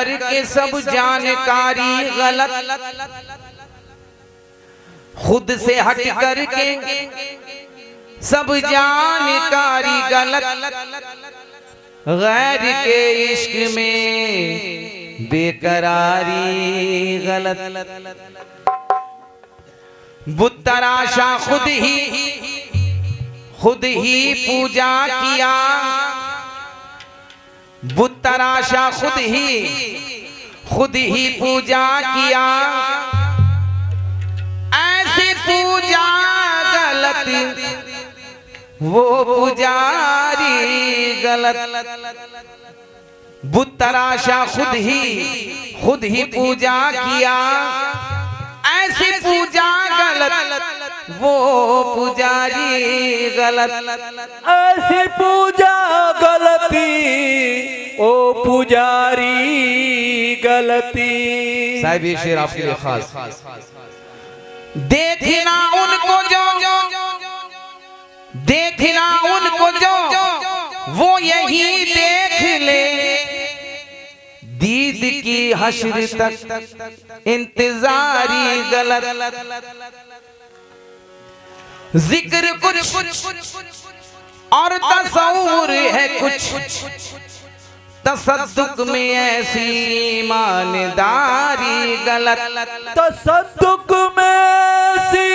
करके सब जानकारी गलत, खुद से हट करके सब जानकारी गलत, गैर के इश्क में बेकरारी गलत। बुत तराशा खुद ही पूजा किया, बुत तराशा खुद ही पूजा किया, ऐसी पूजा गलत वो पुजारी गलत। बुत तराशा खुद ही पूजा किया, ऐसी पूजा गलत वो पुजारी गलत। ऐसी पूजा गलती ओ पुजारी गलती। साहिब ये शेर आपके लिए खास। देखना उनको जो वो यही देख ले, दीद की हश्र तक इंतजारी गलत। जिक्र कुछ और तसव्वुर है कुछ, तसद्दुक में ऐसी ईमानदारी गलत। तसद्दुक में ऐसी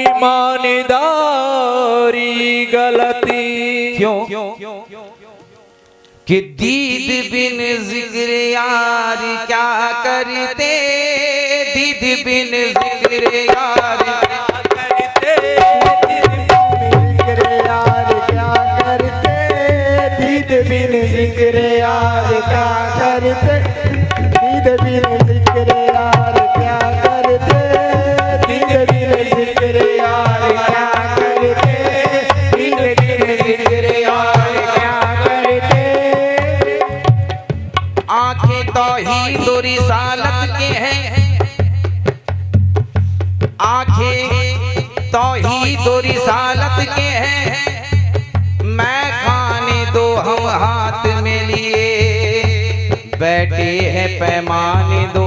ईमानदारी गलती। क्यों कि दीद बिन जिक्र यार क्या करते, दीद बिन जिक्र यार क्या करते, जिक्र यार क्या करते, दीद बिन जिक्र यार क्या करते, दीद बिन जिक्र यार क्या करते, दीद बिन जिक्र यार क्या करते, दीद बिन जिक्र यार क्या करते। आंखें तौहीद और रिसालत के हैं, आंखें तौहीद और रिसालत के हैं। मैं खाने दो हम हाथ में लिए बैठे हैं पैमाने दो,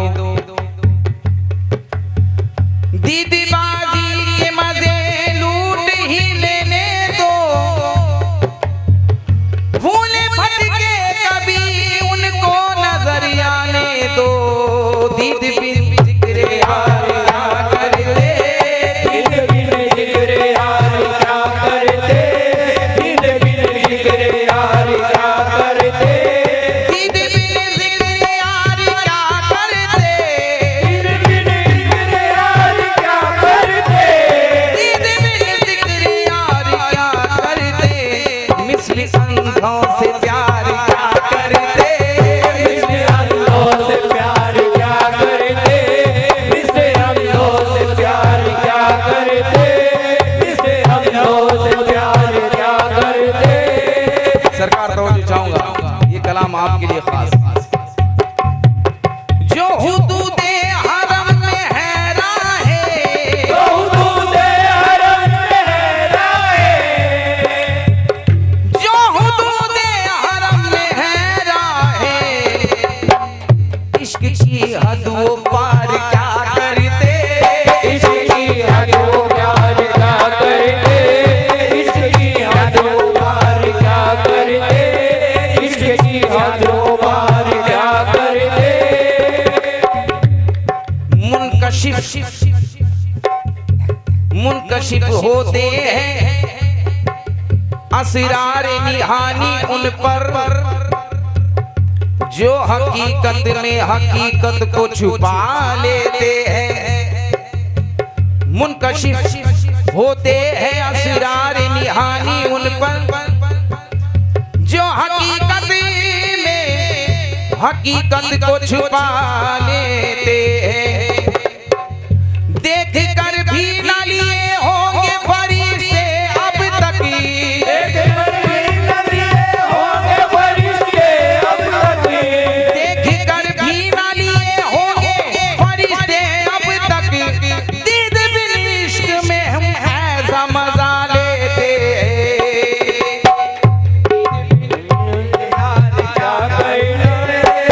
दीदबाजी के मजे लूट ही लेने दो, भूले भटके कभी उनको नजर आने दो। दीद बिन जिक्र यार क्या करते, दीद बिन जिक्र यार क्या करते, दीद बिन जिक्र यार क्या करते, दीद बिन जिक्र यार क्या करते, दीद बिन जिक्र यार क्या करते, दीद बिन जिक्र यार क्या करते। मिस्र अंधों से प्यार क्या करते, मिस्र अंधों से प्यार क्या करते, मिस्र अंधों से प्यार क्या करते, मिस्र अंधों से प्यार क्या करते। सरकार तवज्जो चाहूंगा, ये कलाम आपके लिए खास। जो हुदूदे हरम में है राहे, तो हुदूदे हरम में है राहे, जो हुदूदे हरम में है राहे, इश्क की हदों पार क्या करते, इश्क की हदों प्यार क्या करते, इश्क की हदों पार क्या करते, इश्क की हदों पार क्या करते। मुनकशिफ होते हैं असरार निहानी उन पर, जो हकीकत में हकीकत को छुपा लेते हैं। मुनकशिफ होते हैं असरार निहानी उन पर, जो हकीकत में हकीकत को छुपा लेते हैं। देख कर भी न लिए होंगे फरिश्ते अब तक, देख कर भी न लिए होंगे फरिश्ते अब तक, देख कर भी न लिए होंगे फरिश्ते अब तक। दीद बिन इश्क में हम ऐसा मजा लेते हैं। यार क्या करते,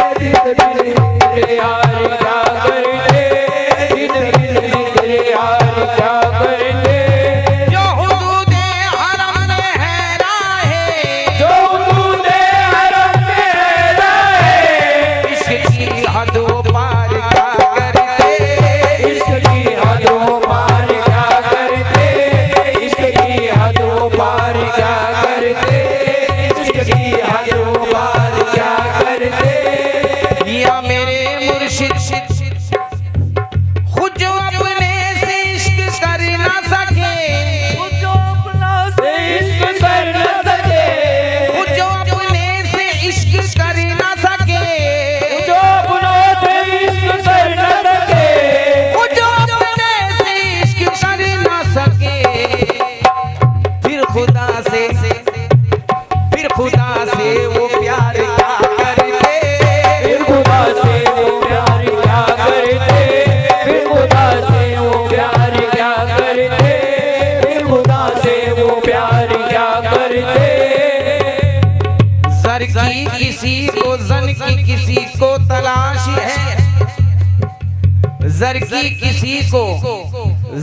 जर की किसी को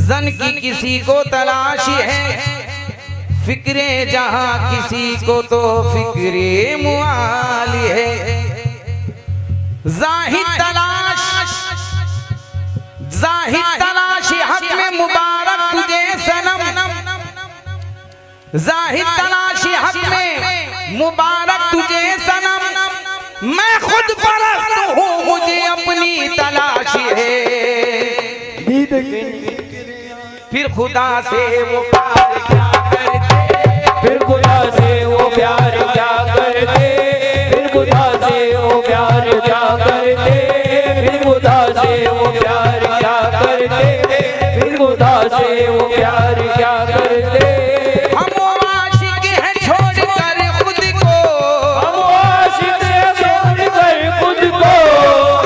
जन की किसी को तलाश है, फिक्रे जहां किसी को तो फिक्रे मुआल है। जाहिद तलाश हक में मुबारक तुझे सनम, जाहिद तलाश हक में मुबारक तुझे सनम। मैं खुद परस्त हूँ, मुझे अपनी तलाश है। फिर खुदा से वो प्यार क्या करते, फिर खुदा से वो प्यार क्या करते, फिर खुदा से वो प्यार क्या करते, फिर खुदा से वो प्यार क्या करते, फिर खुदा से वो प्यार क्या करते। हम आशिक हैं छोड़कर खुद को, हम आशिक हैं छोड़कर खुद को,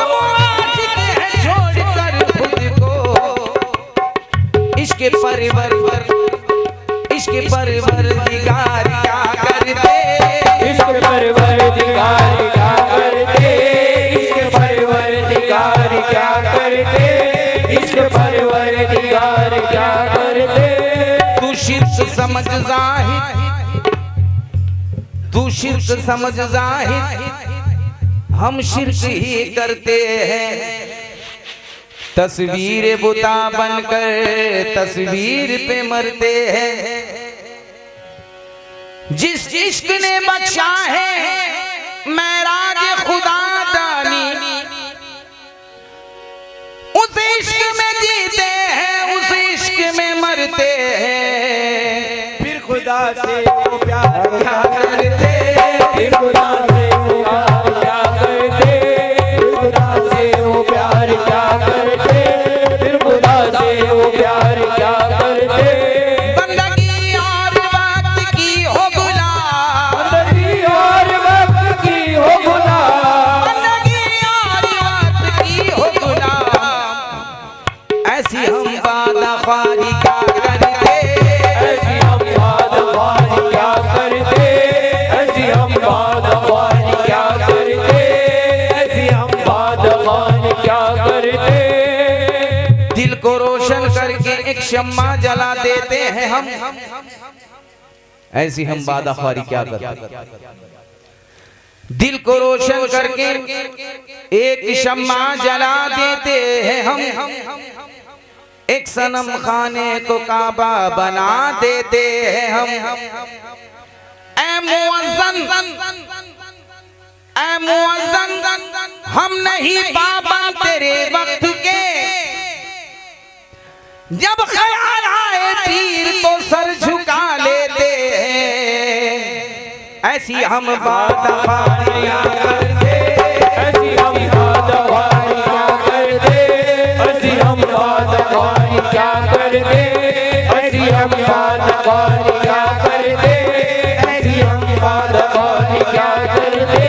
हम आशिक हैं छोड़कर खुद को। इश्क परवरदिगार क्या करते, इश्क परवरदिगार क्या करते, इश्क परवरदिगार क्या करते, इश्क परवरदिगार क्या करते। तू शिर्क समझ जाहिद, तू शिर्क समझ जाहिद, हम शिर्क ही करते हैं। तस्वीर बुता बनकर तस्वीर पे मरते हैं। जिस इश्क ने बख्शा है मेराज खुदा दानी, उस इश्क में जीते हैं, उस इश्क में मरते हैं। फिर खुदा से वो प्यार क्या करते, फिर खुदा से वो प्यार क्या करते, फिर खुदा से वो प्यार क्या करते, फिर खुदा से वो प्यार क्या करते। बंदगी और वक्त की हो गुलाम, बंदगी और वक्त की हो गुलाम, बंदगी और वक्त की हो गुलाम। ऐसी हम वादाख्वारी क्या करते, ऐसी हम वादाख्वारी क्या करते, ऐसी हम वादाख्वारी क्या करते, ऐसी हम वादाख्वारी क्या करते। दिल को रोशन करके एक शम्मा जला देते हैं हम, ऐसी हम वादाख्वारी क्या करते। दिल को रोशन करके एक शम्मा जला देते हैं हम, एक सनम खाने को काबा बना देते हैं हम। ऐ मुअज्जन हम नहीं पाबंद तेरे वक्त के, जब ख्याल आए तीर तो सर झुका लेते हैं। ऐसी हम वादाख्वारियां करते, ऐसी हम वादाख्वारी क्या करते, ऐसी हम वादाख्वारी क्या करते, ऐसी हम वादाख्वारी क्या करते, ऐसी हम वादाख्वारी क्या करते।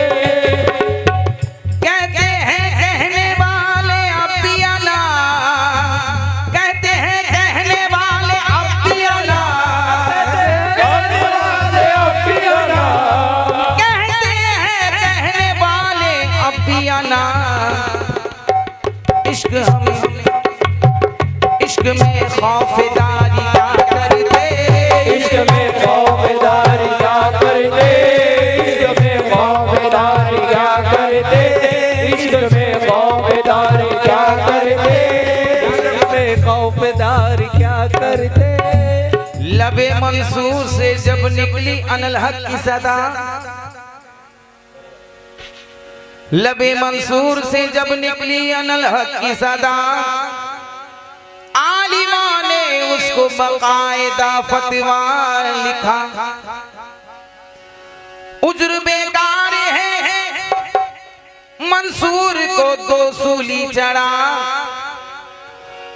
कहते हैं कहने वाले अब भी अना, कहते हैं कहने वाले अब भी अना, कहने वाले अब भी अना, कहते हैं कहने वाले अब भी अना। इश्क में खौफदारी क्या करते, इश्क में खौफदारी क्या करते, इश्क में खौफदारी क्या करते, इश्क में खौफदारी क्या करते, इश्क में खौफदारी क्या करते। लबे मंसूर से जब निकली अनल हक की सदा, लबे मंसूर से जब निकली अनल हक की सदा, आलिमा ने उसको बकायदा फतवा लिखा। उज्र बेकार है मंसूर को दो सूली चढ़ा,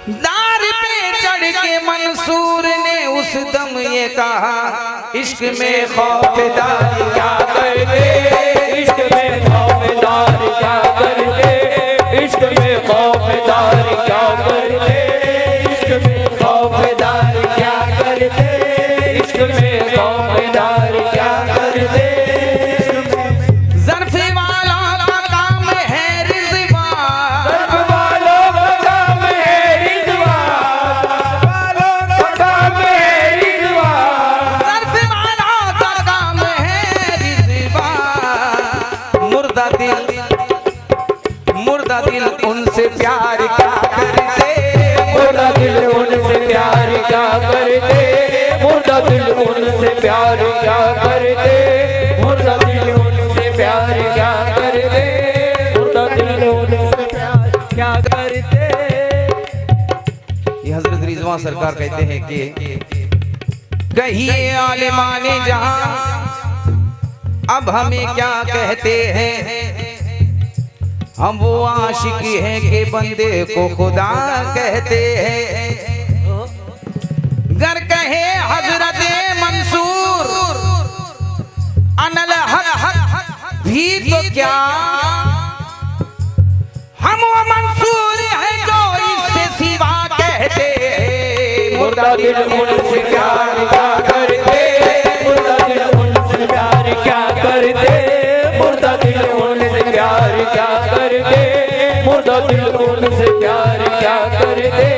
दार पे चढ़ के मंसूर ने उस दम ये कहा, इश्क में खौफदारी क्या करते, इश्क में खौफदारी क्या करते, इश्क में खौफदारी क्या करते, इश्क में खौफदारी क्या करते, इश्क में खौफदारी क्या करते। ज़र्फ़ वालों का काम है रिज़वान, ज़र्फ़ वालों का काम कि हजरत रिजवान सरकार कहते हैं कि कहिए आलिमाने जहां अब हमें क्या कहते हैं, हम वो आशिक हैं कि बंदे को खुदा कहते हैं। गर कहे हजरत मंसूर अनल हक भी तो क्या, हम वो मंसूर हैं जो इससे सिवा कहते हैं। मुर्दा दिल उनसे प्यार क्या करते, मुर्दा दिल उनसे प्यार क्या करते, मुर्दा दिल उनसे प्यार क्या करते, मुर्दा दिल उनसे प्यार क्या करते।